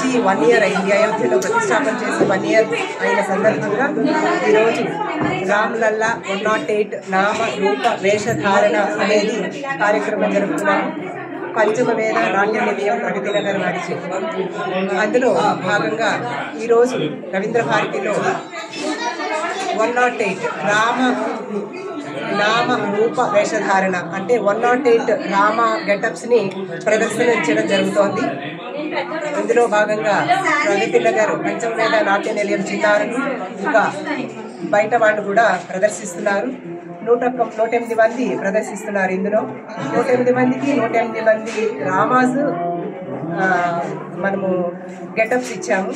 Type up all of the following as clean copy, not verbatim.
వచ్చి 1 ఇయర్ అయింది. అయోధ్యలో ప్రతిష్టాపన చేసి 1 ఇయర్ అయిన సందర్భంగా ఈరోజు రామ్లల్లా 108 నామ రూప వేషధారణ అనేది కార్యక్రమం జరుపుతున్నాము. పంచమ వేద నాట్య నిలయం ప్రగతి నగర్ వారిచి అందులో భాగంగా ఈరోజు రవీంద్ర భారతిలో 108 నామ రూప వేషధారణ అంటే 108 రామ గెటప్స్ని ప్రదర్శించడం జరుగుతోంది. ఇందులో భాగంగా ప్రగతి నగర్ పంచమవేద నాట్య నిలయం చిన్నారులు ఇంకా బయట వాళ్ళు కూడా ప్రదర్శిస్తున్నారు. 108 మంది ప్రదర్శిస్తున్నారు. ఇందులో 108 మందికి 108 మంది రామాస్ మనము గెటప్స్ ఇచ్చాము.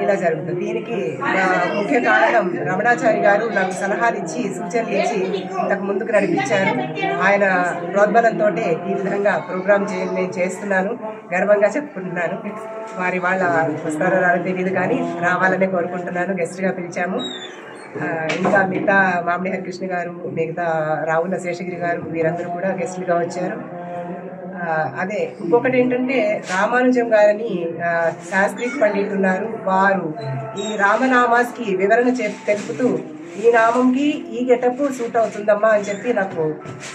ఇలా జరుగుతుంది. దీనికి ముఖ్య కారణం రమణాచారి గారు నాకు సలహాలు ఇచ్చి సూచనలు ఇచ్చి ఇంతకు ముందుకు నడిపించారు. ఆయన ప్రోద్బలంతో ఈ విధంగా ప్రోగ్రామ్ నేను చేస్తున్నాను, గర్వంగా చెప్పుకుంటున్నాను. వాళ్ళ వస్తారో రాలో తెలియదు కానీ రావాలనే కోరుకుంటున్నాను. గెస్ట్గా పిలిచాము. ఇంకా మిగతా మామిడి హరికృష్ణ గారు, మిగతా రావుల శేషగిరి గారు వీరందరూ కూడా గెస్ట్లుగా వచ్చారు. అదే ఇంకొకటి ఏంటంటే రామానుజం గారని సాంస్క్రిట్ పండితులు ఉన్నారు. వారు ఈ రామనామాస్కి వివరణ తెలుపుతూ ఈ నామంకి ఈ గెటప్ సూట్ అవుతుందమ్మా అని చెప్పి నాకు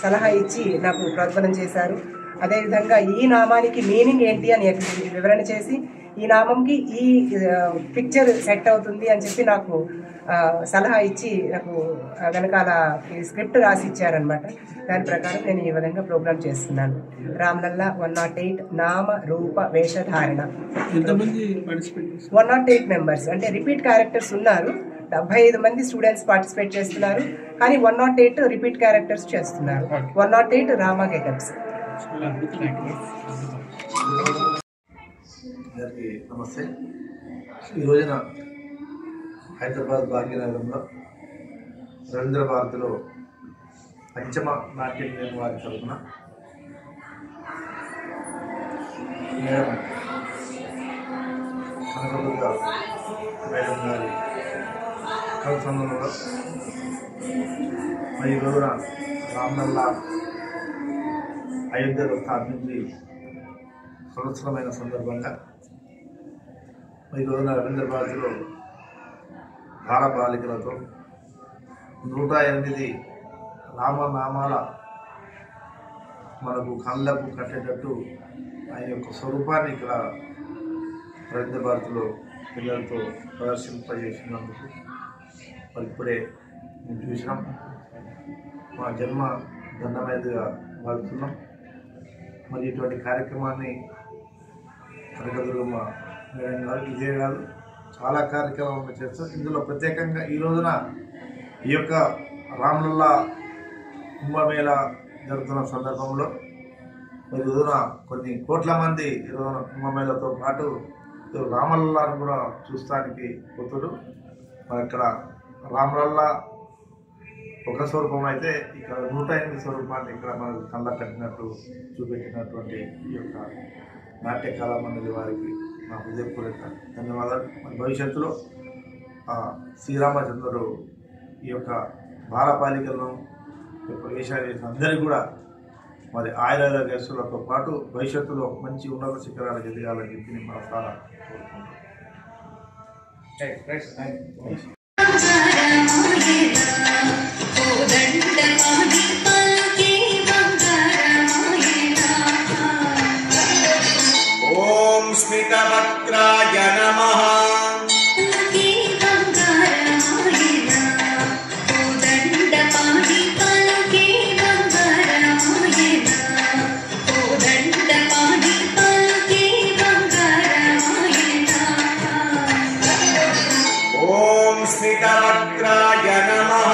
సలహా ఇచ్చి నాకు ప్రోద్బలం చేశారు. అదేవిధంగా ఈ నామానికి మీనింగ్ ఏంటి అని వివరణ చేసి ఈ నామంకి ఈ పిక్చర్ సెట్ అవుతుంది అని చెప్పి నాకు సలహా ఇచ్చి నాకు వెనకాల స్క్రిప్ట్ రాసి ఇచ్చారనమాట. దాని ప్రకారం నేను ఈ విధంగా ప్రోగ్రామ్ చేస్తున్నాను. రామ్లల్లా 108 నామ రూప వేషధారణ. 108 మెంబర్స్ అంటే రిపీట్ క్యారెక్టర్స్ ఉన్నారు. 75 మంది స్టూడెంట్స్ పార్టిసిపేట్ చేస్తున్నారు. కానీ 108 రిపీట్ క్యారెక్టర్స్ చేస్తున్నారు. 108 రామా గెటప్స్. నమస్తే. ఈ రోజున హైదరాబాద్ భాగ్యనగరంలో రవీంద్ర భారతిలో పంచమ నాట్య నిలయం వారి తరఫున కనకదుర్గ మేడం గారి కళాసంఘంలో ఈ రోజున రామ్లల్లా అయోధ్యలో స్థాపించి సంవత్సరమైన సందర్భంగా ఈ రోజున రవీంద్ర భారతిలో బాలబాలికలతో 108 రామనామాల మనకు కళ్ళకు కట్టేటట్టు ఆయన యొక్క స్వరూపాన్ని ఇక్కడ రవీంద్ర భారతిలో పిల్లలతో ప్రదర్శింపజేసినందుకు మరి ఇప్పుడే మేము చూసినాం. మా జన్మ దండమైనదిగా భావిస్తున్నాం. మరి ఇటువంటి కార్యక్రమాన్ని కనకదుర్గమ్మ మేడం గారు ఇదే కాదు చాలా కార్యక్రమాలు చేస్తారు. ఇందులో ప్రత్యేకంగా ఈ రోజున ఈ యొక్క రామ్లల్లా కుంభమేళ జరుగుతున్న సందర్భంలో ఈ రోజున కొన్ని కోట్ల మంది ఈ రోజున కుంభమేళతో పాటు రామలల్లాను కూడా చూస్తానికి పోతుడు. మరి ఇక్కడ రామలల్లా ఒక స్వరూపం అయితే ఇక్కడ 108 స్వరూపాన్ని ఇక్కడ మనకు కళ్ళ కట్టినట్టు చూపెట్టినటువంటి ఈ యొక్క నాట్య కళామండలి వారికి నా హృదయపూర్వక ధన్యవాదాలు. మరి భవిష్యత్తులో శ్రీరామచంద్రుడు ఈ యొక్క బాలబాలికలను వేషాలు వేసిన అందరికీ కూడా మరి ఆయుర గెస్టులతో పాటు భవిష్యత్తులో మంచి ఉన్నత శిఖరాలకు ఎదగాలని చెప్పి మనసారా కోరుకుంటున్నాను. ఓం స్మితవక్త్రాయ నమః. ఓం స్మితవక్త్రాయ నమః.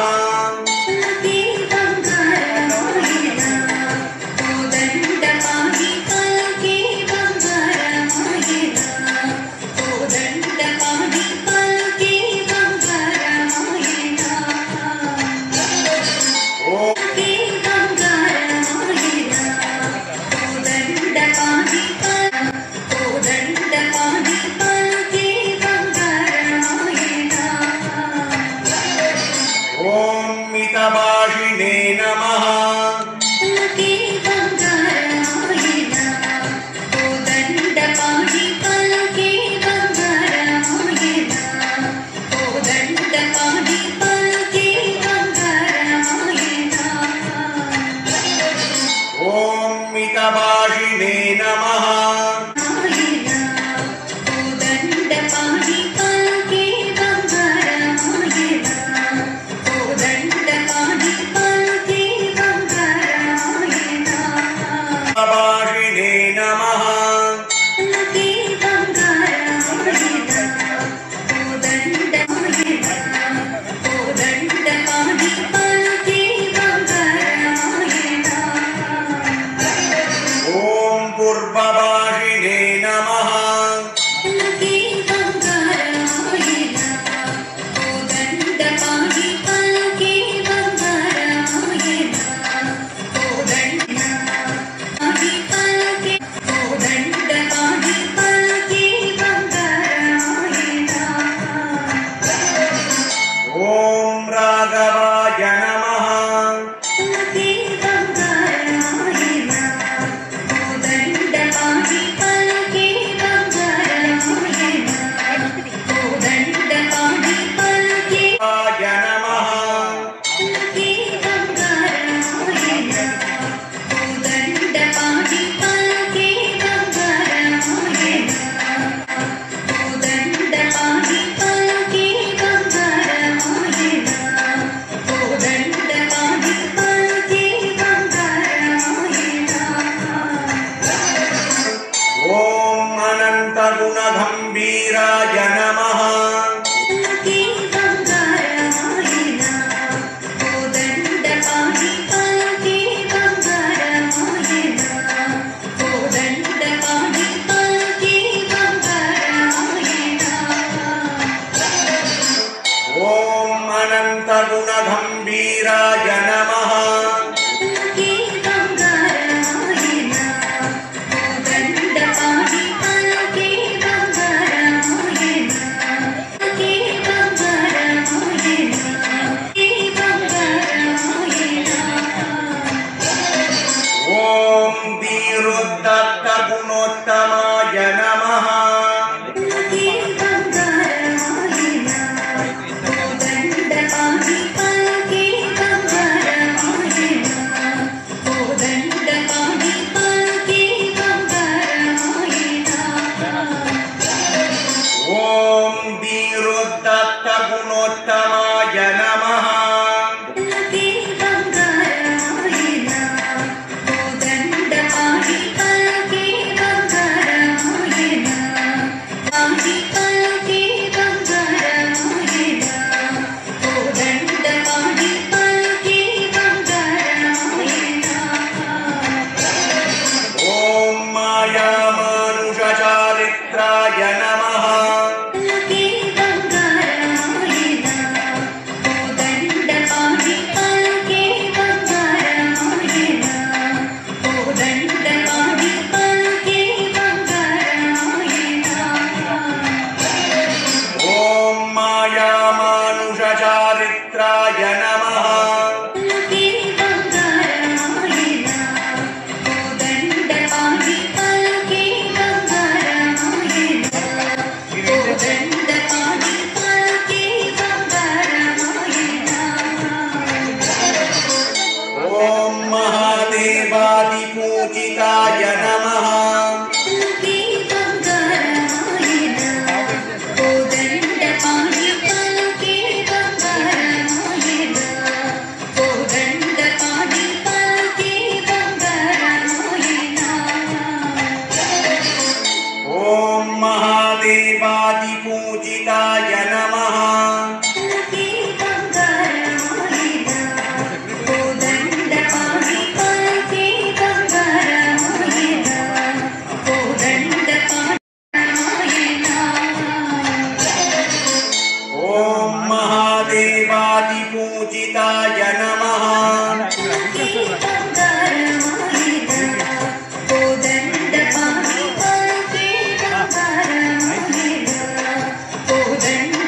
Then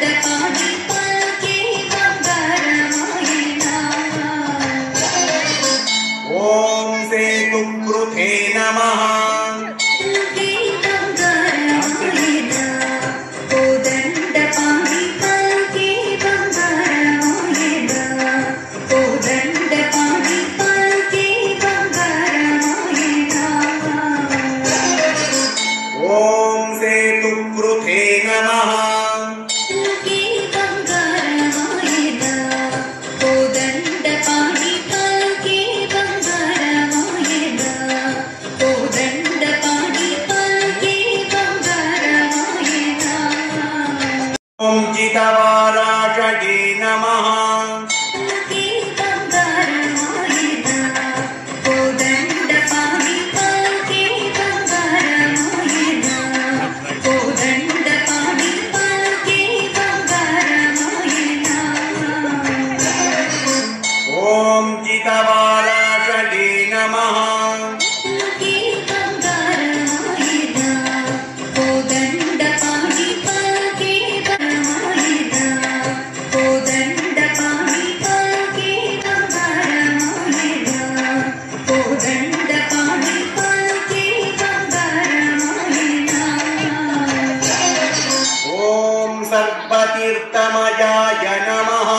ఓం జితవారాషగే నమః ఓం జితవారాషగే నమః సర్వతీర్థమయాయ నమః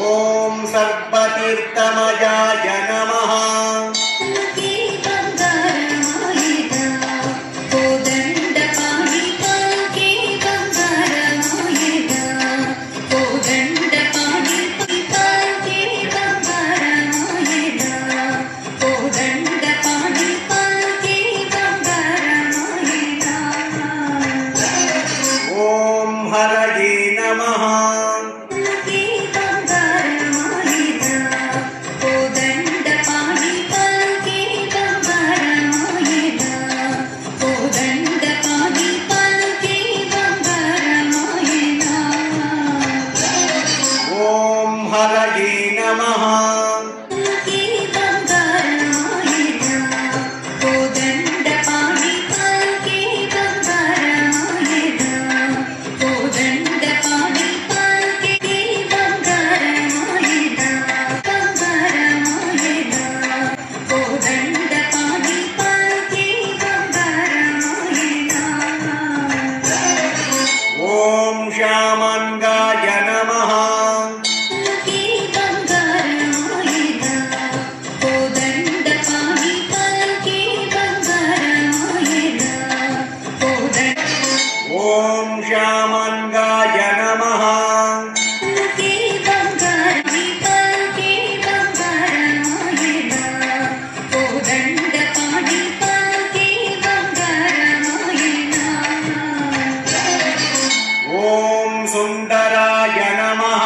ఓం సర్వతీర్థమయాయ నమః ఓం హరయే నమః ఓం హరయే నమః ఓం శ్యామంగాయ నమః ఓం శ్యామంగాయ నమః ఓం సుందరాయ నమః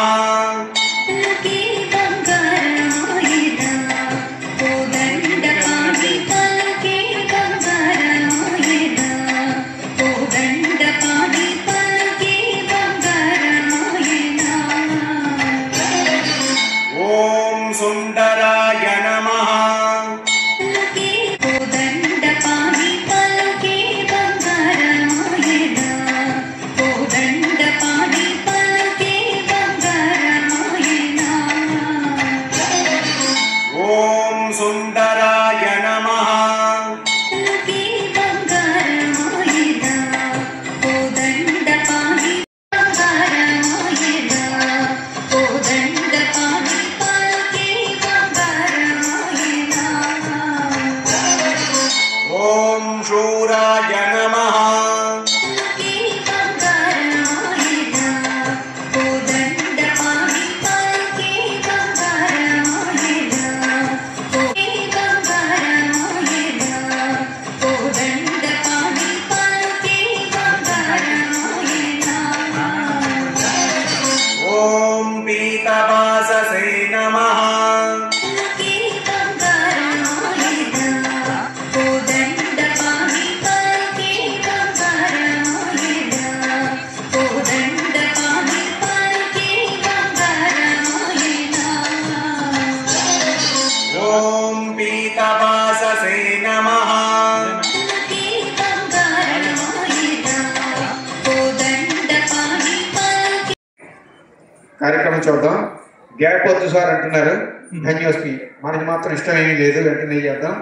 ఓం సుందరాయ నమః ఓం సుందరాయ నమః ఓం శూరాయ నమః ఓం పీతవాససే నమః ఓం పీతవాససే నమః కార్యక్రమం చూద్దాం. గ్యాప్ వద్దు సార్ అంటున్నారు. ధన్యోస్మి. మనకి మాత్రం ఇష్టం ఏమీ లేదు. వెంటనే చేద్దాం.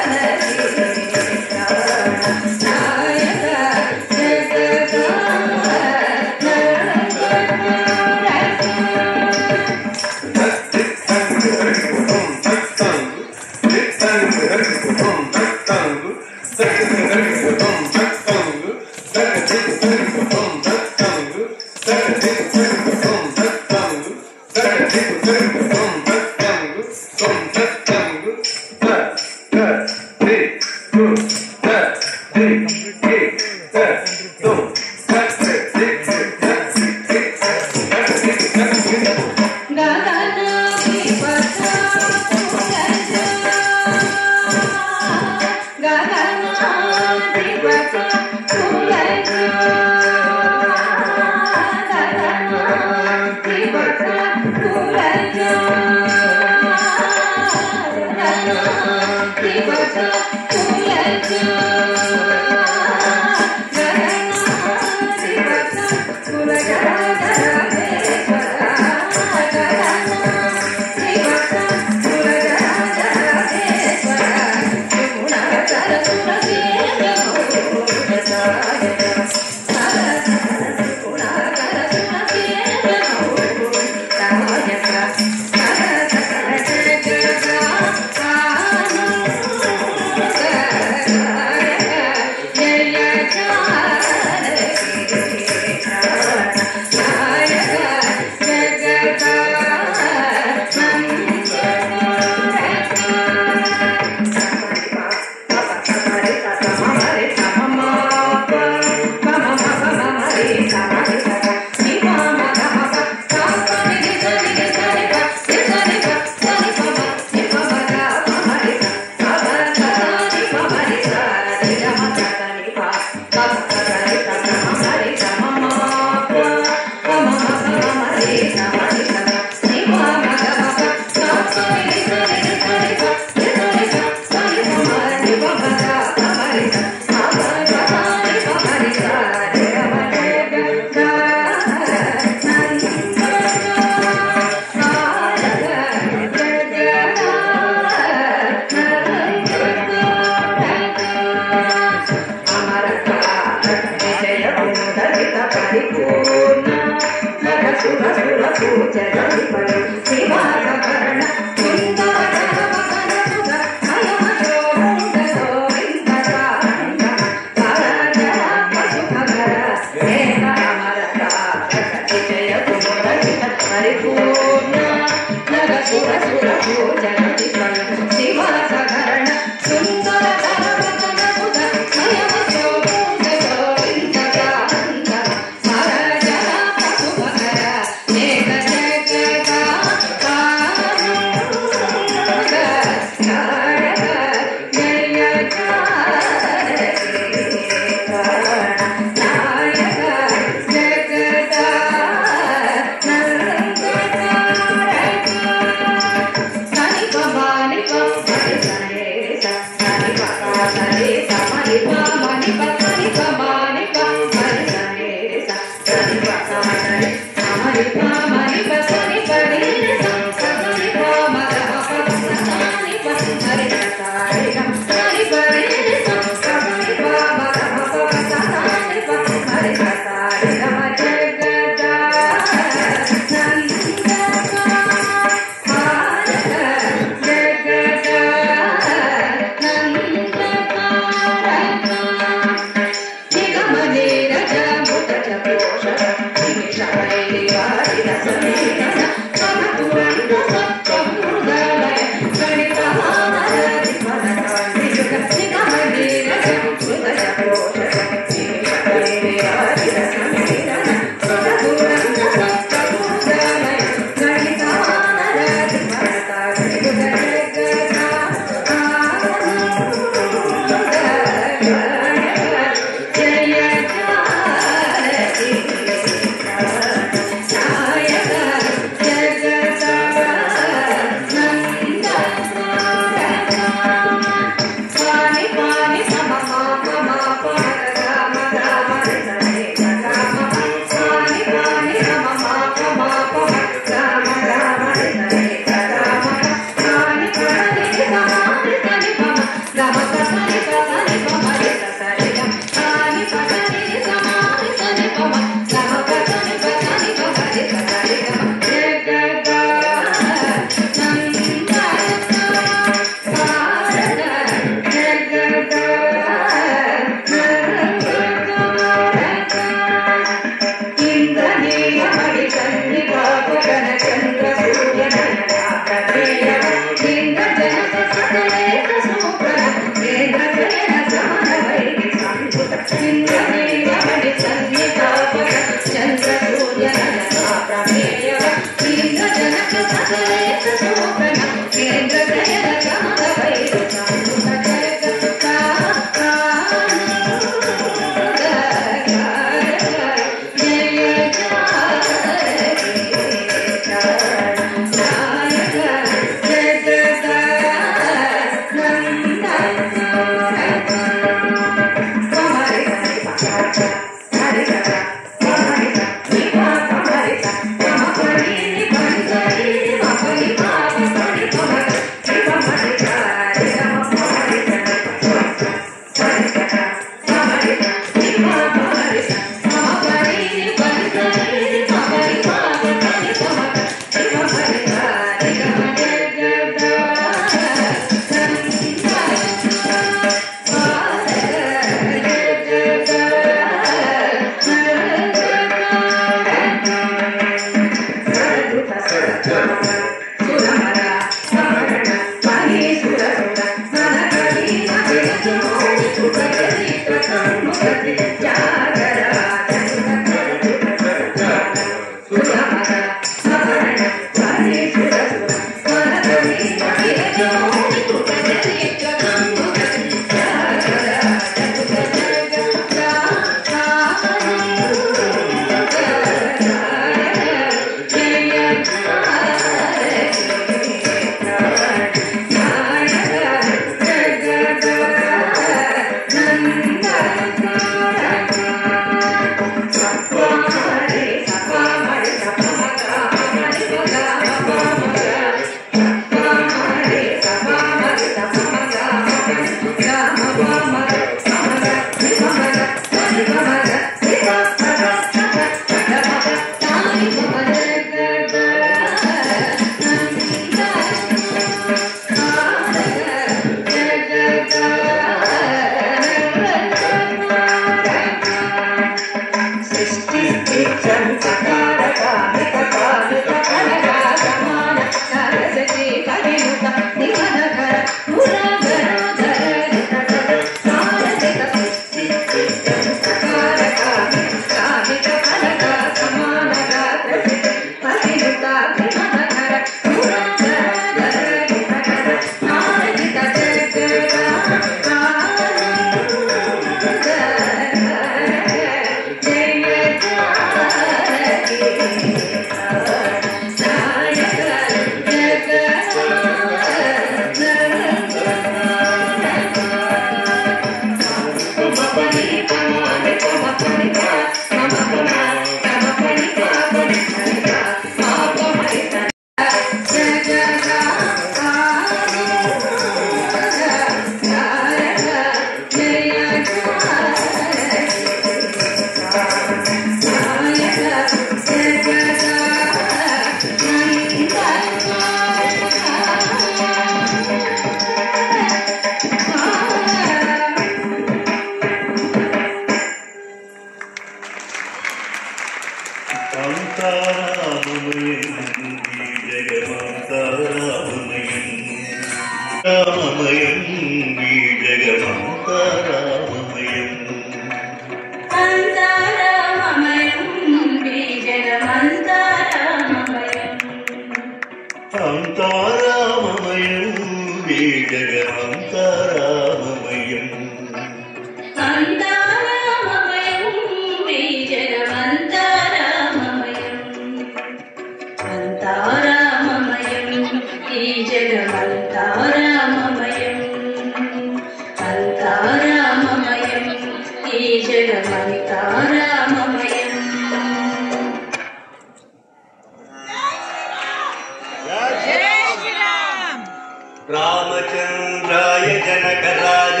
रामचंद्राय जनकराय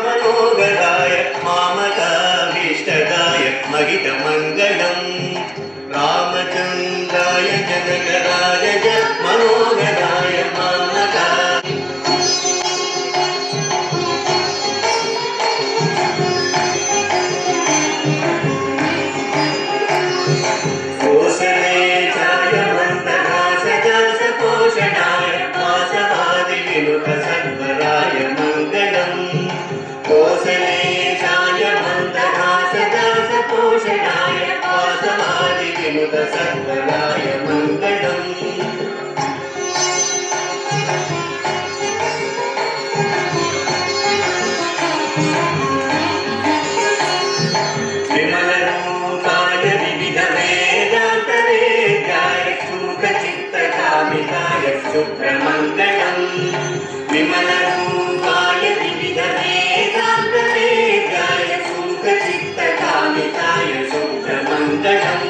मनोहराय मामकाभीष्टदाय महितमङ्गलम् रामचंद्राय जनकराय मनोहराय मामका सर्वराय मंगलम कौसलेशाय मंदहासदास पोषणाय वासवादि विनुत सर्वराय मंगलम विमल रूपाय विविध वेदांत वेद्याय सुख चित्त कामिताय शुभ्रमंगलम विमलरूपाय विविध वेदांत वेद्याय सुख चित्त कामिताय शुभ्रमंगलम्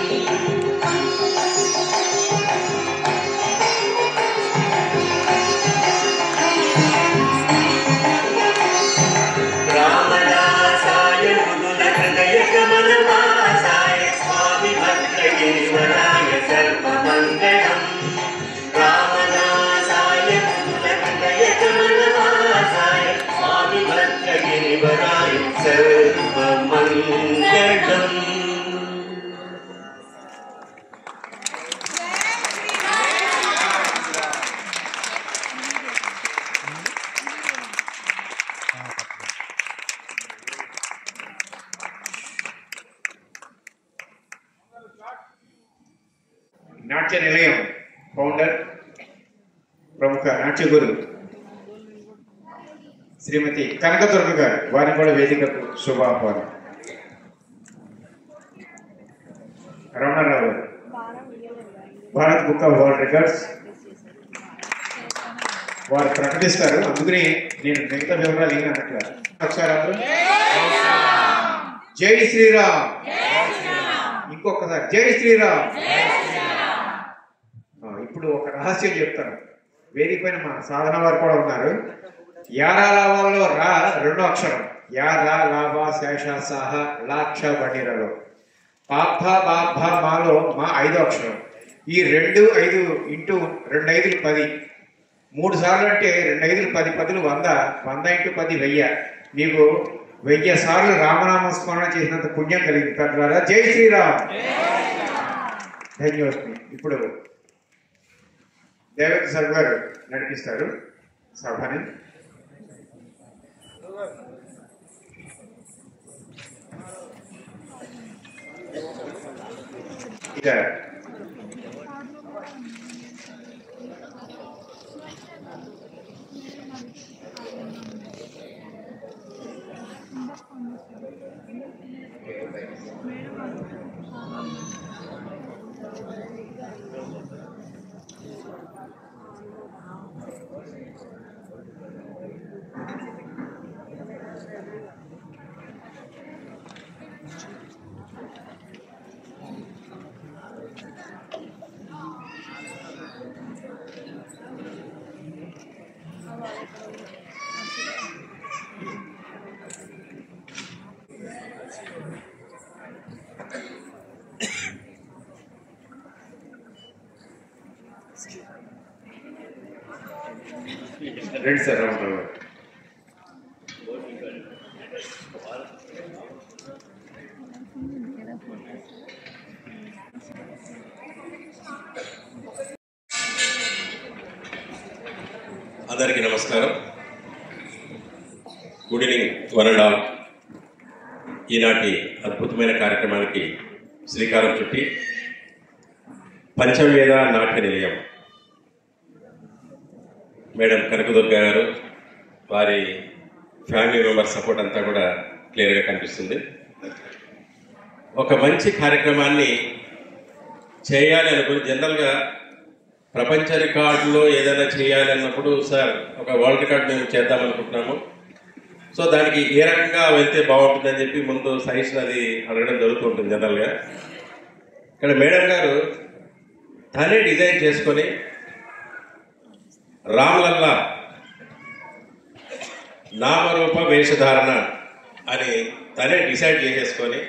रामदासाय मृदुल हृदय कमलवासाय स्वामी भद्रगिरिवराय सर्वमंगलम् रामदासाय कमलवासाय स्वामी भद्रगिरिवराय सर्वमंगलम् నాట్య నిలయం ఫౌండర్ ప్రముఖ నాట్య గురు శ్రీమతి కనకదుర్గ గారు, వారిని కూడా వేదికకు శుభాహ్వానం. రమణారావు గారు, Bharat book of world records వారు ప్రకటిస్తారు, అందుకని నేను మిగతా వివరాలు ఏమి అనట్లా. ఒకసారి అందరూ జై శ్రీరామ్, ఇంకొకసారి జై శ్రీరామ్. ఇప్పుడు ఒక రహస్యం చెప్తాను. వేదిక పైన మా సాధన వారు కూడా ఉన్నారు. యారా లాభాలలో రా రెండో అక్షరం, యారా లాభ శేష సాహ లాక్ష బండిరలో, పాప బాభ మాలో మా 5వ అక్షరం. ఈ 2 5 ఇంటూ 2 5 10, 3 సార్లు అంటే 2 5 10 10 100, 100 ఇంటూ 10 1000. మీకు 1000 సార్లు రామనామ స్మరణ చేసినంత పుణ్యం కలిగింది. తద్వారా జై శ్రీరామ్. ధన్యవాదాలు. ఇప్పుడు దేవత సార్ గారు నడిపిస్తారు సభని. ఇక రెడీ సార్ రామరావు గారు. అందరికీ నమస్కారం. Good evening one and all. ఈనాటి అద్భుతమైన కార్యక్రమానికి శ్రీకారం చుట్టి పంచవేద నాట్య నిలయం మేడం కనకదుర్గ గారు, వారి ఫ్యామిలీ మెంబర్ సపోర్ట్ అంతా కూడా క్లియర్గా కనిపిస్తుంది. ఒక మంచి కార్యక్రమాన్ని చేయాలి అనుకుని, జనరల్గా ప్రపంచ రికార్డులో ఏదైనా చేయాలి అన్నప్పుడు సార్ ఒక వరల్డ్ రికార్డు మేము చేద్దాం అనుకుంటున్నాము, సో దానికి ఏ రకంగా వెళ్తే బాగుంటుందని చెప్పి ముందు సజెషన్ అది అడగడం జరుగుతూ ఉంటుంది జనరల్గా. ఇక్కడ మేడం గారు తనే డిజైన్ చేసుకొని రామ్లల్లా నామరూప వేషధారణ అని తనే డిసైడ్ చేసేసుకొని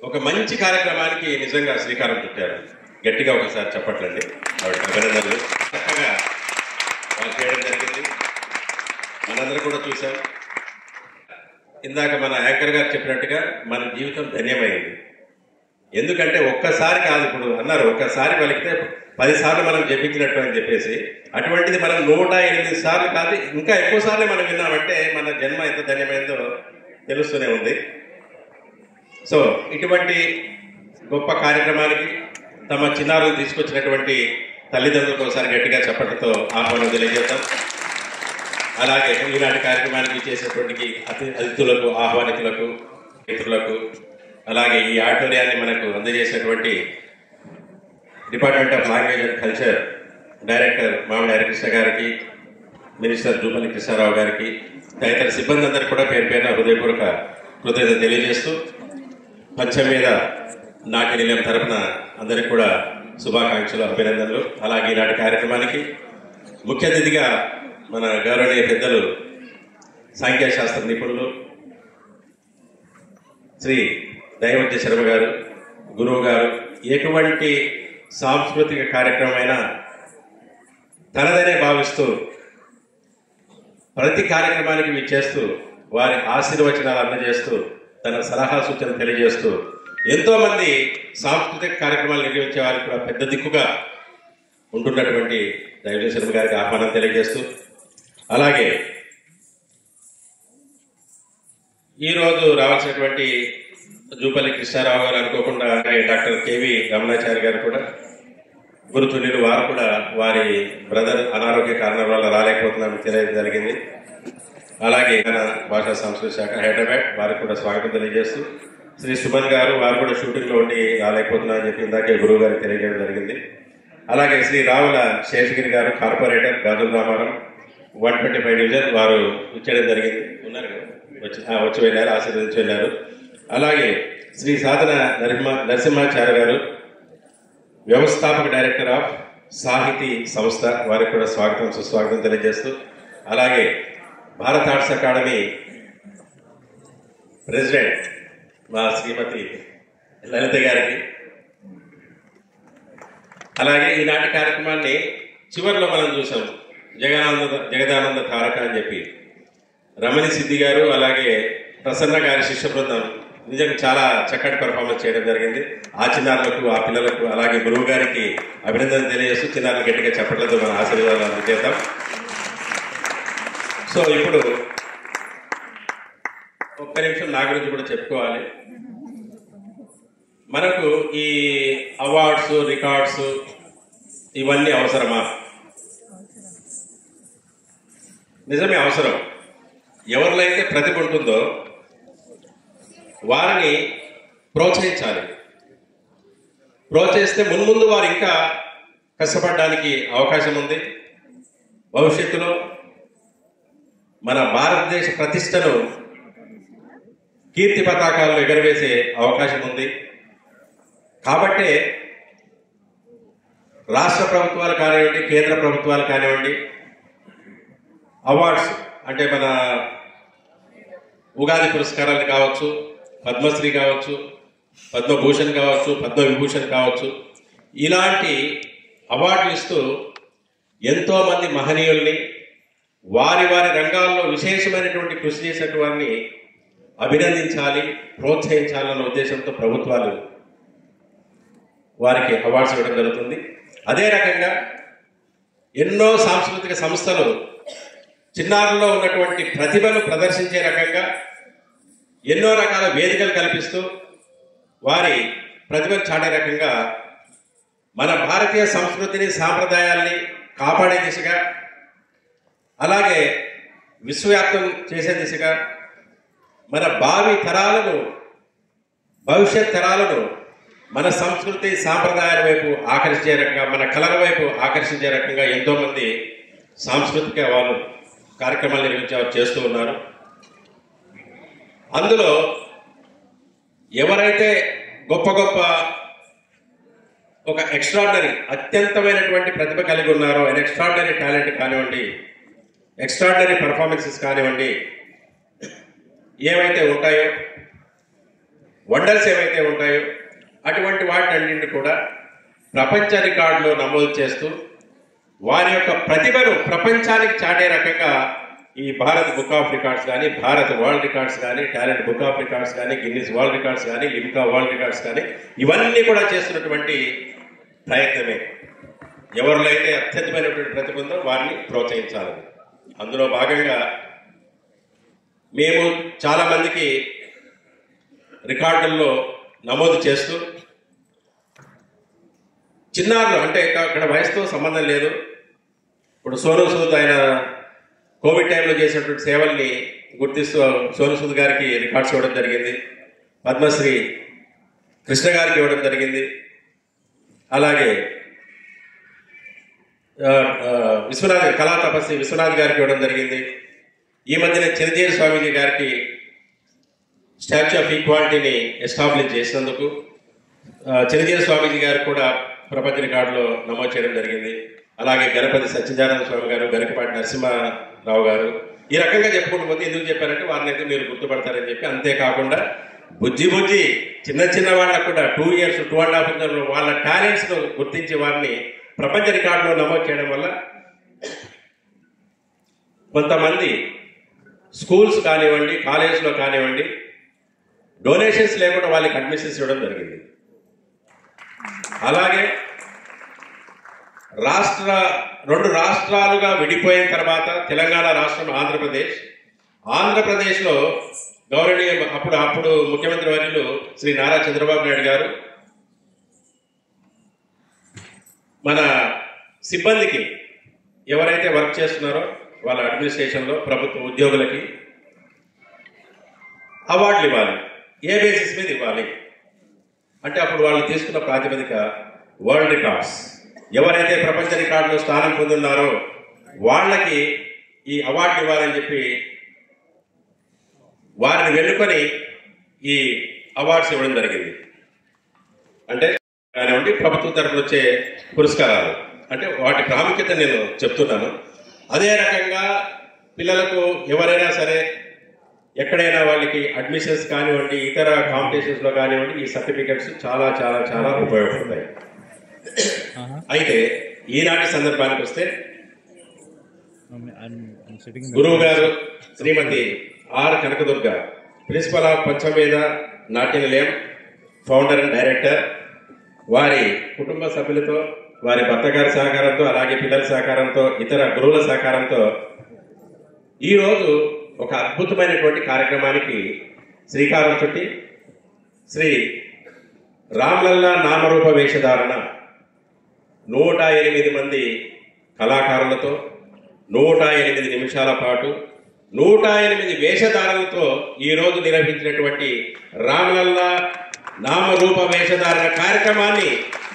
ఒక మంచి కార్యక్రమానికి నిజంగా శ్రీకారం చుట్టారు. గట్టిగా ఒకసారి చెప్పట్లండి. ఆవిడ అభినందనలు. చక్కగా వాళ్ళు చేయడం జరిగింది, మనందరూ కూడా చూసాం. ఇందాక మన యాంకర్ గారు చెప్పినట్టుగా మన జీవితం ధన్యమైంది. ఎందుకంటే ఒక్కసారి కాదు, ఇప్పుడు అన్నారు ఒక్కసారి పలికితే 10 సార్లు మనం జపించినట్టు అని చెప్పేసి, అటువంటిది మనం 108 సార్లు కాదు ఇంకా ఎక్కువ సార్లు మనం విన్నామంటే మన జన్మ ఎంత ధన్యమైందో తెలుస్తూనే ఉంది. సో ఇటువంటి గొప్ప కార్యక్రమానికి తమ చిన్నారులు తీసుకొచ్చినటువంటి తల్లిదండ్రులకు ఒకసారి గట్టిగా చెప్పడంతో ఆహ్వానం తెలియజేద్దాం. అలాగే ఈనాటి కార్యక్రమానికి చేసేటువంటి అతిథులకు, ఆహ్వానితులకు, మిత్రులకు, అలాగే ఈ ఆడిటోరియాన్ని మనకు అందజేసినటువంటి department of language and culture director Mamidi Harikrishna గారికి, మినిస్టర్ జూపల్లి కృష్ణారావు గారికి, తదితర సిబ్బంది అందరికీ కూడా పేరు పేరున హృదయపూర్వక కృతజ్ఞతలు తెలియజేస్తూ పంచవేద నాట్య నిలయం తరఫున అందరికీ కూడా శుభాకాంక్షలు, అభినందనలు. అలాగే ఈనాటి కార్యక్రమానికి ముఖ్య అతిథిగా మన గౌరవనీయ పెద్దలు సాంఖ్యశాస్త్ర నిపుణులు శ్రీ దైవజ్ఞ శర్మ గారు, గురువు గారు, ఎటువంటి సాంస్కృతిక కార్యక్రమమైనా తనదనే భావిస్తూ ప్రతి కార్యక్రమానికి విచ్చేస్తూ వారి ఆశీర్వచనాలు అందజేస్తూ తన సలహా సూచన తెలియజేస్తూ ఎంతో మంది సాంస్కృతిక కార్యక్రమాలు నిర్వహించే వారికి కూడా పెద్ద దిక్కుగా ఉంటున్నటువంటి దైవజ్ఞ శర్మ గారికి ఆహ్వానం తెలియజేస్తూ, అలాగే ఈరోజు రావాల్సినటువంటి జూపల్లి కృష్ణారావు గారు అనుకోకుండా డాక్టర్ కేవి రమణాచారి గారు కూడా గురుతుల్యులు, వారు కూడా వారి బ్రదర్ అనారోగ్య కారణాల వల్ల రాలేకపోతున్నారని తెలియడం జరిగింది. అలాగే భాషా సంస్కృతి శాఖ హైదరాబాద్ వారికి కూడా స్వాగతం తెలియజేస్తూ, శ్రీ సుమన్ గారు వారు కూడా షూటింగ్లో ఉండి రాలేకపోతున్నారని చెప్పి ఇందాకే గురువు గారికి తెలియజేయడం జరిగింది. అలాగే శ్రీ రావుల శేషగిరి గారు కార్పొరేటర్ గాజుల రామారం 125 డివిజన్ వారు ఇచ్చేయడం జరిగింది. ఉన్నారు వచ్చి వెళ్ళారు, ఆశీర్వదించి వెళ్ళారు. అలాగే శ్రీ సాధన నరసింహాచార్య గారు వ్యవస్థాపక డైరెక్టర్ ఆఫ్ సాహితీ సంస్థ, వారికి కూడా స్వాగతం సుస్వాగతం తెలియజేస్తూ, అలాగే భారత ఆర్ట్స్ అకాడమీ ప్రెసిడెంట్ మా శ్రీమతి లలిత గారికి, అలాగే ఈనాటి కార్యక్రమాన్ని చివరిలో మనం చూసాం జగదానంద తారక అని చెప్పి రమణి సిద్ధి గారు, అలాగే ప్రసన్న గారి శిష్య బృందం నిజంగా చాలా చక్కటి పెర్ఫార్మెన్స్ చేయడం జరిగింది. ఆ చిన్నారులకు, ఆ పిల్లలకు, అలాగే గురువు గారికి అభినందనలు తెలియజేస్తూ చిన్నారులు గట్టిగా చెప్పట్లేదు మన ఆశీర్వాదాలు అందజేద్దాం. సో ఇప్పుడు ఒక్క నిమిషం నా గురించి కూడా చెప్పుకోవాలి. మనకు ఈ అవార్డ్స్, రికార్డ్స్ ఇవన్నీ అవసరమా? నిజమే అవసరం. ఎవరిలో అయితే ప్రతిభ ఉంటుందో వారిని ప్రోత్సహించాలి. ప్రోత్సహిస్తే మున్ముందు వారు ఇంకా కష్టపడడానికి అవకాశం ఉంది. భవిష్యత్తులో మన భారతదేశ ప్రతిష్టను కీర్తి పతాకాలను ఎగరవేసే అవకాశం ఉంది. కాబట్టే రాష్ట్ర ప్రభుత్వాలు కానివ్వండి, కేంద్ర ప్రభుత్వాలు కానివ్వండి, అవార్డ్స్ అంటే మన ఉగాది పురస్కారాలు కావచ్చు, పద్మశ్రీ కావచ్చు, పద్మభూషణ్ కావచ్చు, పద్మవిభూషణ్ కావచ్చు, ఇలాంటి అవార్డులు ఇస్తూ ఎంతోమంది మహనీయుల్ని వారి వారి రంగాల్లో విశేషమైనటువంటి కృషి చేసినటువంటి వారిని అభినందించాలి, ప్రోత్సహించాలన్న ఉద్దేశంతో ప్రభుత్వాలు వారికి అవార్డ్స్ ఇవ్వడం జరుగుతుంది. అదే రకంగా ఎన్నో సాంస్కృతిక సంస్థలు చిన్నారుల్లో ఉన్నటువంటి ప్రతిభను ప్రదర్శించే రకంగా ఎన్నో రకాల వేదికలు కల్పిస్తూ వారి ప్రతిభను చాటే రకంగా మన భారతీయ సంస్కృతిని సాంప్రదాయాల్ని కాపాడే దిశగా అలాగే విశ్వవ్యాప్తం చేసే దిశగా మన భవిష్యత్ తరాలను మన సంస్కృతి సాంప్రదాయాల వైపు ఆకర్షించే రకంగా మన కళల వైపు ఆకర్షించే రకంగా ఎంతోమంది సాంస్కృతిక వాళ్ళు కార్యక్రమాలు చేస్తూ ఉన్నారు. అందులో ఎవరైతే గొప్ప గొప్ప ఒక ఎక్స్ట్రాడినరీ అత్యంతమైనటువంటి ప్రతిభ కలిగి ఉన్నారో ఎక్స్ట్రాడినరీ టాలెంట్ కానివ్వండి, ఎక్స్ట్రాడినరీ పర్ఫార్మెన్సెస్ కానివ్వండి, ఏవైతే ఉంటాయో వండర్స్ ఏవైతే ఉంటాయో అటువంటి వాటినన్నింటినీ కూడా ప్రపంచ రికార్డులో నమోదు చేస్తూ వారి యొక్క ప్రతిభను ప్రపంచానికి చాటే రకంగా ఈ భారత్ బుక్ ఆఫ్ రికార్డ్స్ కానీ, భారత్ వరల్డ్ రికార్డ్స్ కానీ, టాలెంట్ బుక్ ఆఫ్ రికార్డ్స్ కానీ, గిన్నిస్ వరల్డ్ రికార్డ్స్ కానీ, లిమ్కా వరల్డ్ రికార్డ్స్ కానీ, ఇవన్నీ కూడా చేస్తున్నటువంటి ప్రయత్నమే. ఎవరిలో అయితే అత్యధికమైనటువంటి ప్రతిభ ఉందో వారిని ప్రోత్సహించాలని. అందులో భాగంగా మేము చాలా మందికి రికార్డుల్లో నమోదు చేస్తూ చిన్నారులు అంటే అక్కడ వయసుతో సంబంధం లేదు. ఇప్పుడు సోను సూద్ ఆయన కోవిడ్ టైంలో చేసినటువంటి సేవల్ని గుర్తిస్తూ సోను సూద్ గారికి రికార్డ్స్ ఇవ్వడం జరిగింది. పద్మశ్రీ కృష్ణ గారికి ఇవ్వడం జరిగింది. అలాగే విశ్వనాథ్ కళా తపస్వి విశ్వనాథ్ గారికి ఇవ్వడం జరిగింది. ఈ మధ్యన చిరంజీవి స్వామీజీ గారికి స్టాచ్యూ ఆఫ్ ఈక్వాలిటీని ఎస్టాబ్లిష్ చేసినందుకు చిరంజీవి స్వామీజీ గారు కూడా ప్రపంచ రికార్డులో నమోదు చేయడం జరిగింది. అలాగే గణపతి సత్యనారాయణ స్వామి గారు, గరికపాటి నరసింహారావు గారు, ఈ రకంగా చెప్పుకుంటూ పోతే ఎందుకు చెప్పారంటే వారిని అయితే మీరు గుర్తుపడతారని చెప్పి. అంతేకాకుండా బుజ్జి చిన్న వాళ్ళకు కూడా 2 years 2.5 years వాళ్ళ టాలెంట్స్ ను గుర్తించి వారిని ప్రపంచ రికార్డులో నమోదు చేయడం వల్ల కొంతమంది స్కూల్స్ కానివ్వండి, కాలేజ్లో కానివ్వండి డొనేషన్స్ లేకుండా వాళ్ళకి అడ్మిషన్స్ ఇవ్వడం జరిగింది. అలాగే 2 రాష్ట్రాలుగా విడిపోయిన తర్వాత తెలంగాణ రాష్ట్రం, ఆంధ్రప్రదేశ్లో గౌరవనీయ అప్పుడు ముఖ్యమంత్రి వర్యులు శ్రీ నారా చంద్రబాబు నాయుడు గారు మన సిబ్బందికి ఎవరైతే వర్క్ చేస్తున్నారో వాళ్ళ అడ్మినిస్ట్రేషన్లో ప్రభుత్వ ఉద్యోగులకి అవార్డులు ఇవ్వాలి. ఏ బేసిస్ మీద ఇవ్వాలి అంటే అప్పుడు వాళ్ళు తీసుకున్న ప్రాతిపదిక వరల్డ్ రికార్డ్స్. ఎవరైతే ప్రపంచ రికార్డులో స్థానం పొందున్నారో వాళ్ళకి ఈ అవార్డు ఇవ్వాలని చెప్పి వారిని వెన్నుకొని ఈ అవార్డ్స్ ఇవ్వడం జరిగింది. అంటే కానివ్వండి ప్రభుత్వం తరఫున వచ్చే పురస్కారాలు అంటే వాటి ప్రాముఖ్యత నేను చెప్తున్నాను. అదే రకంగా పిల్లలకు ఎవరైనా సరే ఎక్కడైనా వాళ్ళకి అడ్మిషన్స్ కానివ్వండి, ఇతర కాంపిటీషన్స్లో కానివ్వండి ఈ సర్టిఫికెట్స్ చాలా చాలా చాలా ఉపయోగపడతాయి. అయితే ఈనాటి సందర్భానికి వస్తే గురువు గారు శ్రీమతి ఆర్ కనకదుర్గ, ప్రిన్సిపల్ ఆఫ్ పంచమేధ నాట్య నిలయం, ఫౌండర్ అండ్ డైరెక్టర్, వారి కుటుంబ సభ్యులతో, వారి భర్త గారి సహకారంతో, అలాగే పిల్లల సహకారంతో, ఇతర గురువుల సహకారంతో ఈరోజు ఒక అద్భుతమైనటువంటి కార్యక్రమానికి శ్రీకారం చుట్టి శ్రీ రామ్లల్లా నామరూప వేషధారణ 108 మంది కళాకారులతో 108 నిమిషాల పాటు 108 వేషధారణలతో ఈరోజు నిర్వహించినటువంటి రామ్లల్లా నామరూప వేషధారణ కార్యక్రమాన్ని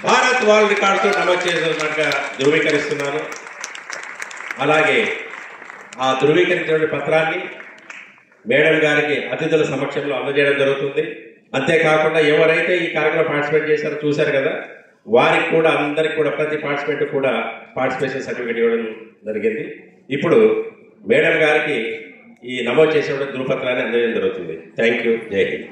భారత్ వరల్డ్ రికార్డ్స్తో నమోదు చేసినట్టుగా ధృవీకరిస్తున్నాను. అలాగే ఆ ధృవీకరించిన పత్రాన్ని మేడం గారికి అతిథుల సమక్షంలో అందజేయడం జరుగుతుంది. అంతేకాకుండా ఎవరైతే ఈ కార్యక్రమంలో పార్టిసిపేట్ చేశారో చూశారు కదా, వారికి కూడా అందరికి కూడా ప్రతి పార్టిసిపేట్ కూడా పార్టిసిపేషన్ సర్టిఫికేట్ ఇవ్వడం జరిగింది. ఇప్పుడు మేడం గారికి ఈ నమోదు చేసిన ధృవపత్రాన్ని అందజేయడం జరుగుతుంది. Thank you. జై హింద్.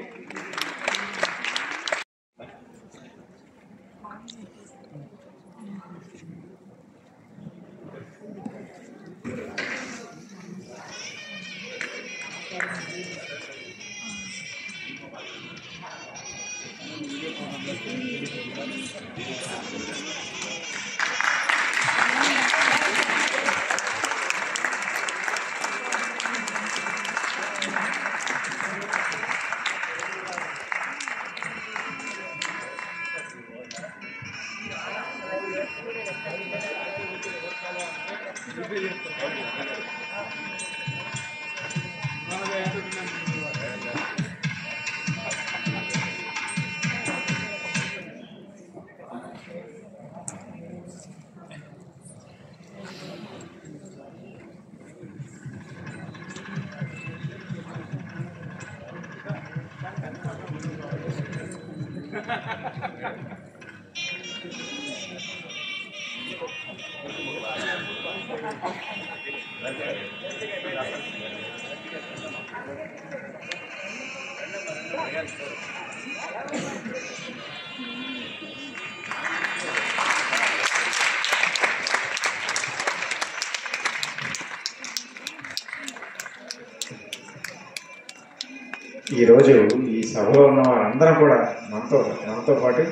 ఈరోజు ఈ సభలో ఉన్న వారందరం కూడా మనతో పాటు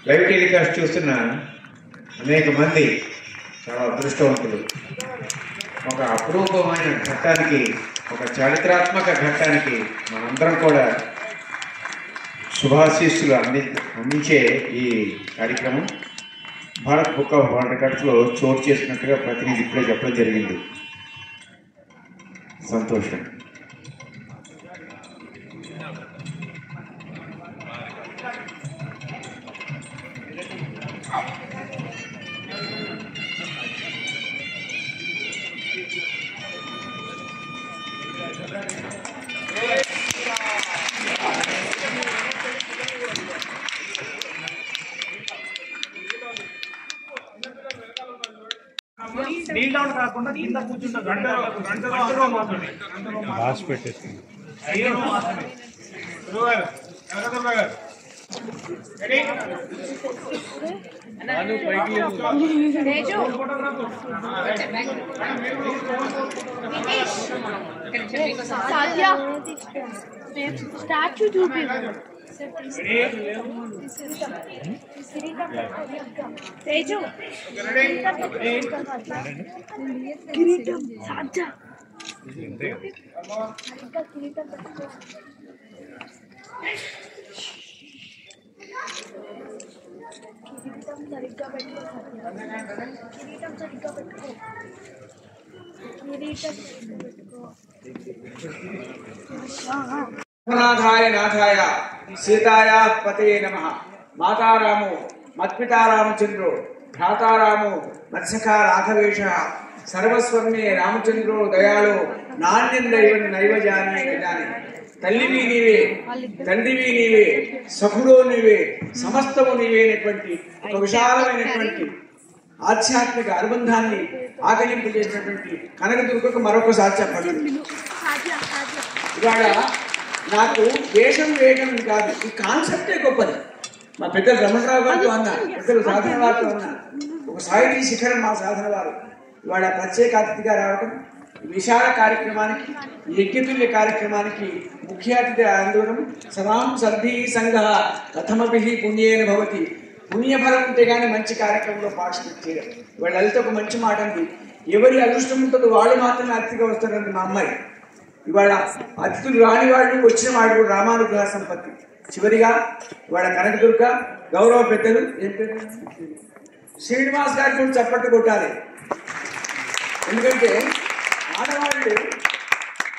లైవ్ టెలికాస్ట్ చూస్తున్న అనేక మంది చాలా అదృష్టవంతులు. ఒక అపురూపమైన ఘట్టానికి, ఒక చారిత్రాత్మక ఘట్టానికి మనందరం కూడా శుభాశీస్సులు అందించే ఈ కార్యక్రమం భారత్ బుక్ ఆఫ్ వరల్డ్ రికార్డ్స్లో చోటు చేసినట్టుగా ప్రతినిధి ఇప్పుడే చెప్పడం జరిగింది. సంతోషం. నీళ్ళ కాకుండా కింద కూర్చుంటా గంటలో మాత్రమే రాసి పెట్టేస్తుంది. స్టాచ్యూ చూపి తేజు కిరీటం సాధ్య కిరీటం పెట్టుకో. కిరీటం సరిగ్గా పెట్టుకో. కిరీటం సరిగ్గా పెట్టుకో. కిరీటం పెట్టుకో. నాథాయ నాథాయ సీతాయ పతే నమః. మాతారాము మత్పితా రామచంద్రో భ్రాతారాము మత్స్యకా రాఘవేష సర్వస్వమే రామచంద్రో దయాళో నాణ్యం దైవం నైవజాని గజాని. తల్లివి నీవే, తండ్రివి నీవే, సఖుడో నీవే, సమస్తము నీవే అనేటువంటి ఒక విశాలమైనటువంటి ఆధ్యాత్మిక అనుబంధాన్ని ఆకలింపు చేసినటువంటి కనకదుర్గకు మరొకసారి చెప్పండి. ఇవాళ నాకు వేషం వేయడం కాదు, ఈ కాన్సెప్టే గొప్పది. మా పెద్దలు రమణరావు గారితో అన్నారు, పెద్దలు సాధన వారితో అన్నారు, ఒక సాహితీ శిఖరం మా సాధన వారు ఇవాళ ప్రత్యేక అతిథిగా రావడం, విశాల కార్యక్రమానికి, యజ్ఞతుల్య కార్యక్రమానికి ముఖ్య అతిథి అందడం. సదాం సర్వీ సంఘ కథమపి పుణ్యేన భవతి. పుణ్యఫలం ఉంటే కానీ మంచి కార్యక్రమంలో పార్టిసిపేట్ చేయడం. ఇవాళ లలిత ఒక మంచి మాట అంది, ఎవరి అదృష్టం ఉంటుందో వాళ్ళు మాత్రమే అతిథిగా వస్తారండి మా అమ్మాయి. ఇవాళ అతిథులు రాని వాళ్ళు, వచ్చిన వాళ్ళు కూడా రామానుగ్రహ సంపత్తి. చివరిగా ఇవాళ కనకదుర్గ గౌరవ పెద్దలు శ్రీనివాస్ గారు కూడా చప్పట్లు కొట్టాలి. ఎందుకంటే ఆడవాళ్ళు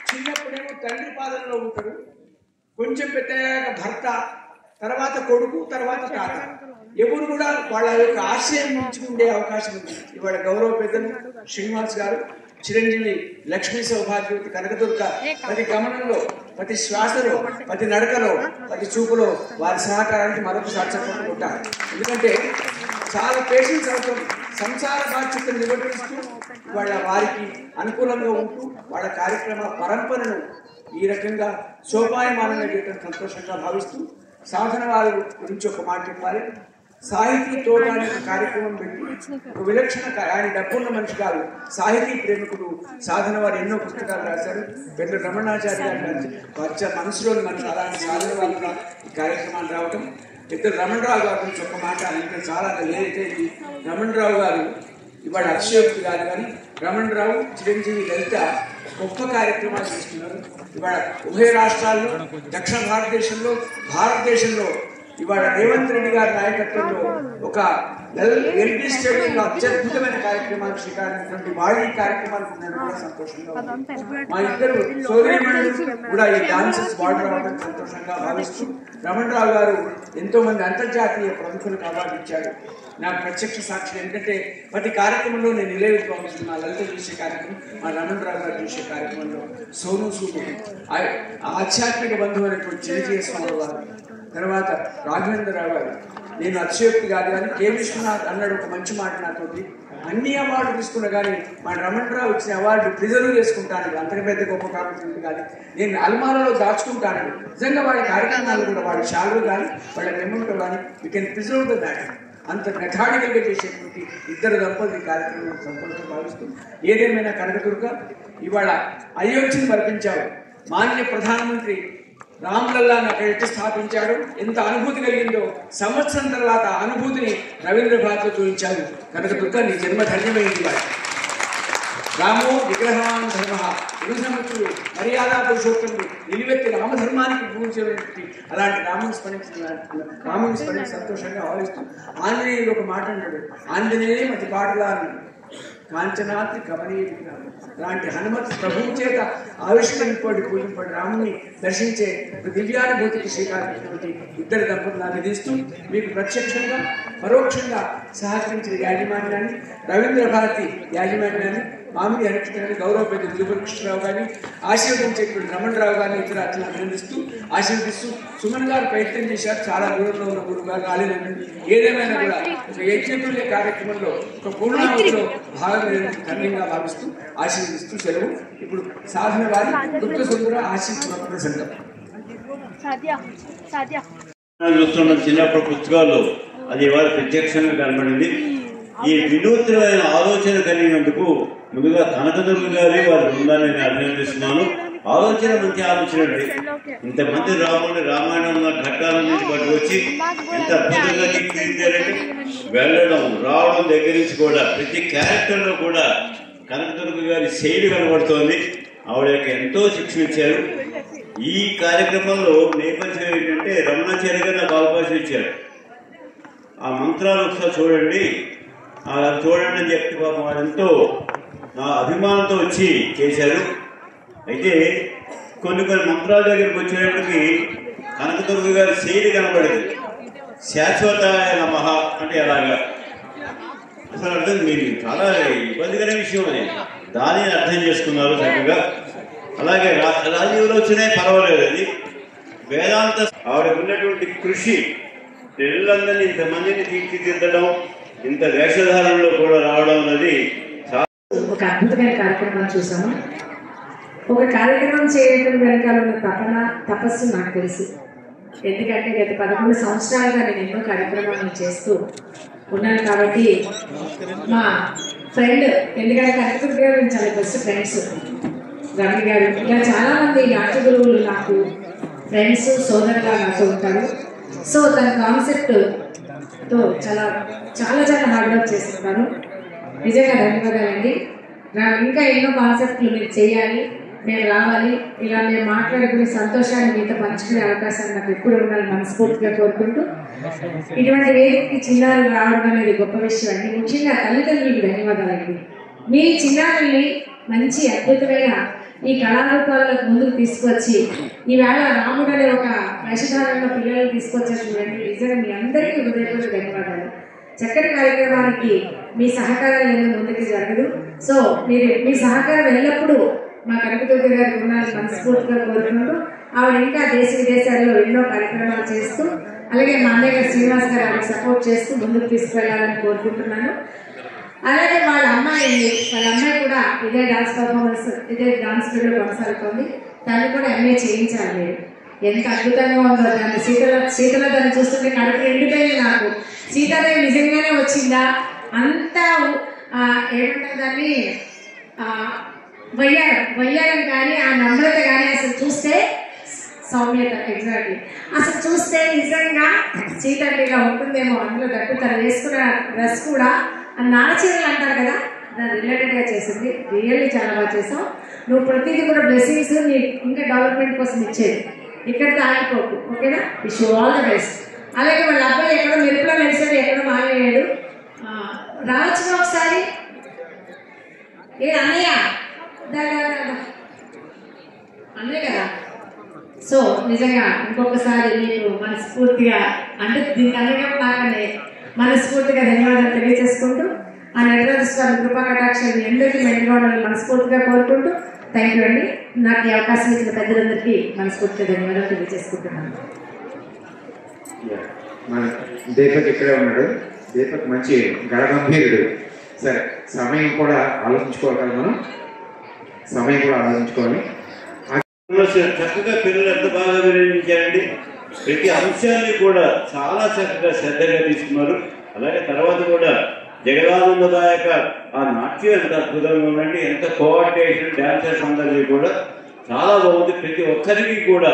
చిన్నప్పుడేమో తండ్రి పాదంలో ఉంటారు, కొంచెం పెద్దయ్యాక భర్త, తర్వాత కొడుకు, తర్వాత తాత. ఎవరు కూడా వాళ్ళ యొక్క ఆశయం ఉంచుకుండే అవకాశం ఉంది. ఇవాళ గౌరవ పెద్దలు శ్రీనివాస్ గారు, చిరంజీవి లక్ష్మీ సౌభాగ్యవతి కనకదుర్గ ప్రతి గమనంలో, ప్రతి శ్వాసలో, ప్రతి నడకలో, ప్రతి చూపులో వారి సహకారానికి మరొకసారి చెప్పడం ఉంటారు. ఎందుకంటే చాలా పేషెన్స్ అవసరం. సంసార బాధ్యతను నిర్వర్తిస్తూ వాళ్ళ వారికి అనుకూలంగా ఉంటూ వాళ్ళ కార్యక్రమ పరంపరను ఈ రకంగా శోభాయమానంగా చేయడం సంతోషంగా భావిస్తూ సాధన వారి గురించి ఒక మాట చెప్పాలి. సాహితీ తోట అనే కార్యక్రమం పెట్టి ఒక విలక్షణ, ఆయన డబ్బున్న మనిషి కాదు, సాహితీ ప్రేమికుడు. సాధన వారు ఎన్నో పుస్తకాలు రాశారు. పెద్ద రమణాచార్య గారు వారి మనసులోని మనిషి. అలాంటి సాధన వారిగా ఈ కార్యక్రమాలు రావటం. పెద్ద రమణరావు గారి గురించి ఒక మాట, ఇంకా చాలా లేదైతే రమణరావు గారు ఇవాళ అక్షయోక్తి గారు కానీ రమణరావు, చిరంజీవి లలిత గొప్ప కార్యక్రమాలు చేస్తున్నారు. ఇవాళ ఉభయ రాష్ట్రాల్లో, దక్షిణ భారతదేశంలో, భారతదేశంలో ఇవాళ రేవంత్ రెడ్డి గారి నాయకత్వంలో ఒక ఎల్బీ స్టేడియంలో అత్యద్భుతమైన కార్యక్రమాలు శ్రీకారం వాళ్ళు ఈ కార్యక్రమాలకు ఉండడం కూడా సంతోషంగా ఉంది. మా ఇద్దరు సోదరీమణులు కూడా ఈ డాన్సెస్ వాడు రావడం సంతోషంగా భావిస్తూ రమణరావు గారు ఎంతో మంది అంతర్జాతీయ ప్రముఖులకు అవార్డు ఇచ్చారు. నాకు ప్రత్యక్ష సాక్షి. ఎందుకంటే ప్రతి కార్యక్రమంలో నేను నిలబెట్టుకోవాల్సిన మా లలిత చూసే కార్యక్రమం, మా రమణరావు గారు చూసే కార్యక్రమంలో సోను సూదు, ఆధ్యాత్మిక బంధువు అనేటువంటి చిరంజీవి స్వామి గారు, తర్వాత రాఘవేంద్రరావు గారు. నేను అతిశయోక్తి కాదు కానీ కే విశ్వనాథ్ అన్నాడు ఒక మంచి మాట నాతోటి, అన్ని అవార్డు తీసుకున్నా కానీ మా రమణరావు ఇచ్చిన అవార్డు ప్రిజర్వ్ చేసుకుంటాను, అంతకు పెద్ద గొప్ప కాకపోతుంది కానీ నేను అల్మారాలో దాచుకుంటాను. నిజంగా వాళ్ళ కార్యక్రమాలు కూడా వాళ్ళ షాలు కానీ వాళ్ళ మెమెంటో కానీ we can preserve the matter. అంత మెథాడికల్గా చేసేటువంటి ఇద్దరు దంపతులు ఈ కార్యక్రమం సంపూర్ణంగా భావిస్తూ ఏదేమైనా కనకదుర్గ ఇవాళ అయోధ్యను పరిపించారు. మాన్య ప్రధానమంత్రి రామ్లల్లాను అక్కడ ఎట్టి స్థాపించాడు. ఎంత అనుభూతి కలిగిందో సంవత్సరం తర్వాత అనుభూతిని రవీంద్ర భారతిలో చూపించాడు. కనకదుర్గ నీ జన్మ ధన్యమైంది. రామో విగ్రహవాన్ ధర్మ, సంవత్సరులు మర్యాదా పురుషోత్తముడు, నిలువెత్తి రామధర్మానికి పూజించేటువంటి అలాంటి రాముని స్మరించి సంతోషంగా భావిస్తూ ఆంజనేయుడు ఒక మాట అన్నాడు, ఆంజనేయ మతి పాటలా అన్నాడు, కాంచనాద్రి కమనీయ విగ్రహం. అలాంటి హనుమత్ ప్రభువు చేత ఆవిష్కరింపడి పూజింపడి రాముని దర్శించే దివ్యానుభూతికి శ్రీకారం ఇద్దరు దంపతులు విధిస్తూ మీకు ప్రత్యక్షంగా పరోక్షంగా సహకరించిన యాజమాన్యాన్ని, రవీంద్ర భారతి యాజమాన్యాన్ని, మామిడి హరికృష్ణ గారిని, గౌరవ పెద్ద దుర్గకృష్ణరావు గారిని, ఆశీర్వదించేటువంటి రమణరావు గారిని ఇతర అట్లా అభినందిస్తూ ఆశీర్వదిస్తూ సుమన్ గారు ప్రయత్నం చేశారు. చాలా దూరంలో ఉన్న గురువు గారు రాలేదండి. ఏదేమైనా కూడా ఒక యజ్ఞతుల్య కార్యక్రమంలో ఒక పూర్ణావతిలో భాగమైన ధన్యంగా భావిస్తూ ఆశీర్వదిస్తూ సెలవు. ఇప్పుడు సాధన వారి గుప్త సుందర ఆశీర్వాద సంఘం చూస్తున్న చిన్నప్పుడు పుస్తకాల్లో అది ఇవాళ ప్రత్యక్షంగా కనబడింది. ఈ వినూత్నమైన ఆలోచన కలిగినందుకు ముందుగా కనకదుర్గ గారి వారి బృందాన్ని నేను అభినందిస్తున్నాను. ఆలోచన మంచి ఆలోచన అండి. ఇంతమంది రాముని రామాయణంలో ఘట్టాల నుంచి పట్టుకొచ్చి ఎంత అద్భుతంగా తీర్చిదిద్దారంటే వెళ్ళడం రావడం దగ్గర నుంచి కూడా ప్రతి క్యారెక్టర్లో కూడా కనకదుర్గ గారి శైలి కనబడుతోంది. ఆవిడ యొక్క ఎంతో శిక్షణ ఇచ్చారు. ఈ కార్యక్రమంలో నేపథ్యం ఏంటంటే రమణాచార్య గారు నాకు అవకాశం ఇచ్చారు. ఆ మంత్రాలు ఒకసారి చూడండి, అలా చూడండి అని చెప్పి పాపం వాడంతో నా అభిమానంతో వచ్చి చేశారు. అయితే కొన్ని మంత్రాల దగ్గరికి వచ్చేటప్పటికి కనకదుర్గ గారి శైలి కనబడింది. శాశ్వతాయ నమః అంటే అలాగా అసలు అర్థం మీరు చాలా ఇబ్బందికర విషయం అది, దానిని అర్థం చేసుకున్నారు చక్కగా. అలాగే రాజీవులో వచ్చినాయి పర్వాలేదు. అది వేదాంత ఆవిడ ఉన్నటువంటి కృషి, పిల్లలందరినీ ఇంతమందిని తీర్చిదిద్దడం, ఇంత వేషధారణలో కూడా రావడం అనేది ఒక అద్భుతమైన కార్యక్రమాన్ని చూసాము. ఒక కార్యక్రమం చేయడం వెనకాల ఉన్న తపస్సు నాకు తెలుసు. ఎందుకంటే గత 11 సంవత్సరాలుగా నేను ఎన్నో కార్యక్రమాలను చేస్తూ ఉన్నాను. కాబట్టి మా ఫ్రెండ్, ఎందుకంటే కనకదుర్గ గారు చాలా బెస్ట్ ఫ్రెండ్స్, రవి గారు, ఇలా చాలా మంది నాట్య గురువులు నాకు ఫ్రెండ్స్, సోదరుగా నాతో ఉంటారు. సో తన కాన్సెప్ట్తో చాలా చాలా చాలా హార్డ్ వర్క్ చేస్తున్నాను. నిజంగా ధన్యవాదాలండి. ఇంకా ఎన్నో కాన్సెప్ట్లు మీరు చేయాలి, మేము రావాలి, ఇలా మేము మాట్లాడుకునే సంతోషాన్ని మీతో పంచుకునే అవకాశాన్ని నాకు ఎప్పుడు ఉండాలని మనస్ఫూర్తిగా కోరుకుంటూ, ఇటువంటి వేదికకి చిన్నారులు రావడం అనేది గొప్ప విషయం అండి. ముఖ్యంగా తల్లిదండ్రులకు ధన్యవాదాలండి. మీ చిన్నారుల్ని మంచి అద్భుతమైన ఈ కళారూపాలకు ముందుకు తీసుకొచ్చి ఈవేళ రాముడు అనే ఒక వేషధారంలో పిల్లలు తీసుకొచ్చారు చూడండి. నిజంగా మీ అందరికీ హృదయపూర్వక ధన్యవాదాలు. చక్కటి కార్యక్రమానికి మీ సహకారం ఏమీ ముందుకు జరగదు. సో మీ సహకారం ఎల్లప్పుడూ మా కనకదుర్గ గారికి ఉండాలని మనస్ఫూర్తిగా కోరుకుంటూ, ఆవిడ ఇంకా దేశ విదేశాల్లో ఎన్నో కార్యక్రమాలు చేస్తూ, అలాగే మా అన్నయ్య గారు శ్రీనివాస్ గారు ఆవిడ సపోర్ట్ చేస్తూ ముందుకు తీసుకువెళ్ళాలని కోరుకుంటున్నాను. అలాగే వాళ్ళ అమ్మాయి కూడా ఇదే డాన్స్ పర్ఫార్మెన్స్, ఇదే డాన్స్ ఫీల్డ్లో కొనసాగుతుంది. తను కూడా MA చేయించాలి. ఎంత అద్భుతంగా ఉందో దాన్ని సీతలో దాన్ని చూస్తుంటే కడుపు ఎండిపోయింది నాకు. సీతాదేవి నిజంగానే వచ్చిందా అంతా ఏమంటారు దాన్ని వయ్యారం కానీ ఆ నమ్రత కానీ అసలు చూస్తే సౌమ్యత, ఎగ్జాక్ట్లీ అసలు చూస్తే నిజంగా సీతగా ఉంటుందేమో. అందులో తట్టు తను వేసుకున్న డ్రెస్ కూడా నారచీరలు అంటారు కదా, దాన్ని రిలేటెడ్గా చేసింది. రియల్లీ చాలా బాగా చేసావు. నువ్వు ప్రతిదీ కూడా బ్లెస్సింగ్స్ నీ ఇంకా డెవలప్మెంట్ కోసం ఇచ్చేది. ఇక్కడితో ఆగిపోకు, ఓకేనా? Wish you all the best. అలాగే వాళ్ళ అబ్బాయి ఎక్కడో మెరుపులో మెరిసాడు, ఎక్కడో మాయమయ్యాడు. రావచ్చు ఒకసారి. ఏ అన్నయ్య అన్నయ్య కదా. సో నిజంగా ఇంకొకసారి మీకు మనస్ఫూర్తిగా అంటే దీనికి అన్నయ్య నాకనే మనస్ఫూర్తిగా ధన్యవాదాలు తెలియజేసుకుంటూ ఆ నటరాజ స్వామి కృపా కటాక్షాన్ని ఎందరికీ మెండుకోవడాన్ని మనస్ఫూర్తిగా కోరుకుంటూ థ్యాంక్ యూ అండి. నాకు ఈ అవకాశం ఇచ్చిన పెద్దలందరికీ మనస్ఫూర్తిగా ధన్యవాదాలు తెలియజేసుకుంటున్నాను. మన దీపక్ ఇక్కడే ఉన్నాడు. దీపక్ మంచి గణగంభీరుడు. సరే, సమయం కూడా ఆలోచించుకోవాలి కదా, మనం సమయం కూడా ఆలోచించుకోవాలి. చక్కగా పిల్లలు ఎంత బాగా వివరించారండి. ప్రతి అంశాన్ని కూడా చాలా చక్కగా శ్రద్ధగా తీసుకున్నారు. అలాగే తర్వాత కూడా జగదానందదాయక ఆ నాట్యం ఎంత అద్భుతంగా ఉందండి. ఎంత కోఆర్డినేషన్ డాన్సర్స్ అందరికీ కూడా చాలా బాగుంది. ప్రతి ఒక్కరికి కూడా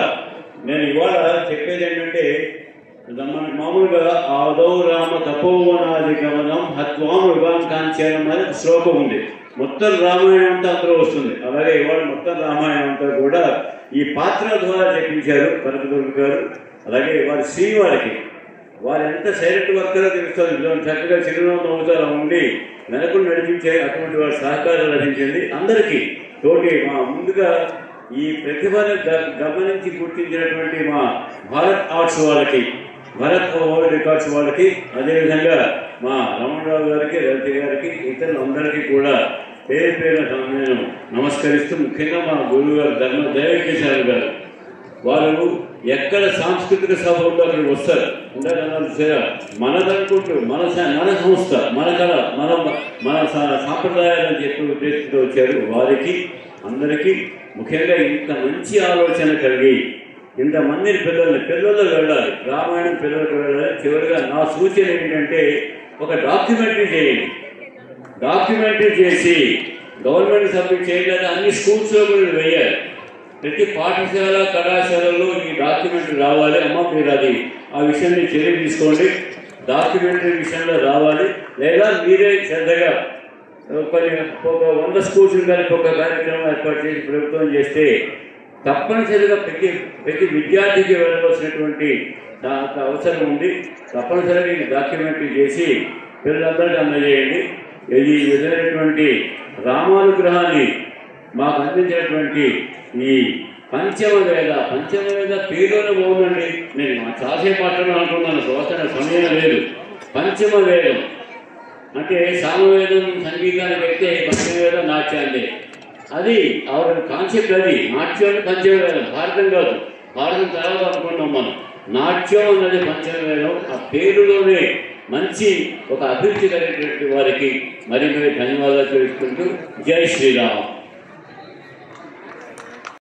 నేను ఇవాళ చెప్పేది ఏంటంటే, మనకి మామూలుగా ఆదౌ రామ తపోవనాది గమనం హత్వాం వివాం కాంచనం అనే శ్లోకం ఉంది. మొత్తం రామాయణం అంతా అందులో వస్తుంది. అలాగే ఇవాళ మొత్తం రామాయణం అంతా కూడా ఈ పాత్ర ద్వారా చెప్పించారు కనకదుర్గ గారు. అలాగే వారి శ్రీవారికి వారు ఎంత సైలెంట్ వర్కరో తెలుస్తుంది. చక్కగా చిరునవ్వు నవ్వుతారా ఉండి వెనకుండా నడిపించే అటువంటి వారి సహకారం లభించింది అందరికీ. తోటి మా ముందుగా ఈ ప్రతిభను గమనించి గుర్తించినటువంటి మా భారత్ ఆర్ట్స్ వాళ్ళకి, భారత్ వరల్డ్ రికార్డ్స్ వాళ్ళకి, అదేవిధంగా మా రమణరావు గారికి, రవిత గారికి, ఇతరులందరికీ కూడా పేరు పేరున నేను నమస్కరిస్తూ, ముఖ్యంగా మా గురువు గారు ధర్మ దైవకేశారు గారు, వారు ఎక్కడ సాంస్కృతిక సభ ఉందో అక్కడికి వస్తారు. మనదనుకుంటూ మన సంస్థ, మన కళ, మన సాంప్రదాయాలను చెప్పే ఉద్దేశంతో వచ్చారు. వారికి అందరికీ ముఖ్యంగా ఇంత మంచి ఆలోచన కలిగి ఇంతమందిని పిల్లలు వెళ్ళాలి, రామాయణం పిల్లలకు వెళ్ళాలి. చివరిగా నా సూచన ఏంటంటే, ఒక డాక్యుమెంటరీ చేయండి. డాక్యుమెంటరీ చేసి గవర్నమెంట్ సబ్మిట్ చేయలేదు, అన్ని స్కూల్స్లో కూడా వేయాలి. ప్రతి పాఠశాల కళాశాలలో ఈ డాక్యుమెంటరీ రావాలి. అమ్మ మీరు అది ఆ విషయాన్ని చర్య తీసుకోండి. డాక్యుమెంటరీ విషయంలో రావాలి. లేదా మీరే శ్రద్ధగా ఒక 100 స్కూల్స్ కలిపి ఒక కార్యక్రమం ఏర్పాటు చేసి ప్రభుత్వం చేస్తే తప్పనిసరిగా ప్రతి విద్యార్థికి వెళ్ళవలసినటువంటి అవసరం ఉంది. తప్పనిసరిగా ఈ డాక్యుమెంటరీ చేసి పిల్లలందరికీ అందజేయండి. ఈ విధమైనటువంటి రామానుగ్రహాన్ని మాకు అందించినటువంటి ఈ పంచమ వేద పేరులోనే బాగుందండి. నేను చాలాసేపు మాట్లాడాలనుకున్నాను, శ్రోతన సమయం లేదు. పంచమ వేదం అంటే సామవేదం సంగీతానికి అయితే పంచమవేదం నాట్యాన్ని, అది ఆవిడ కాన్సెప్ట్. అది నాట్యం అంటే పంచమవేదం, భారతం కాదు. భారతం తర్వాత అనుకున్నాం మనం. నాట్యం అన్నది పంచమవేదం. ఆ పేరులోనే మంచి ఒక అభివృద్ధి కలిగినటువంటి వారికి మరి ధన్యవాదాలు తెలుసుకుంటూ జై శ్రీరామ్.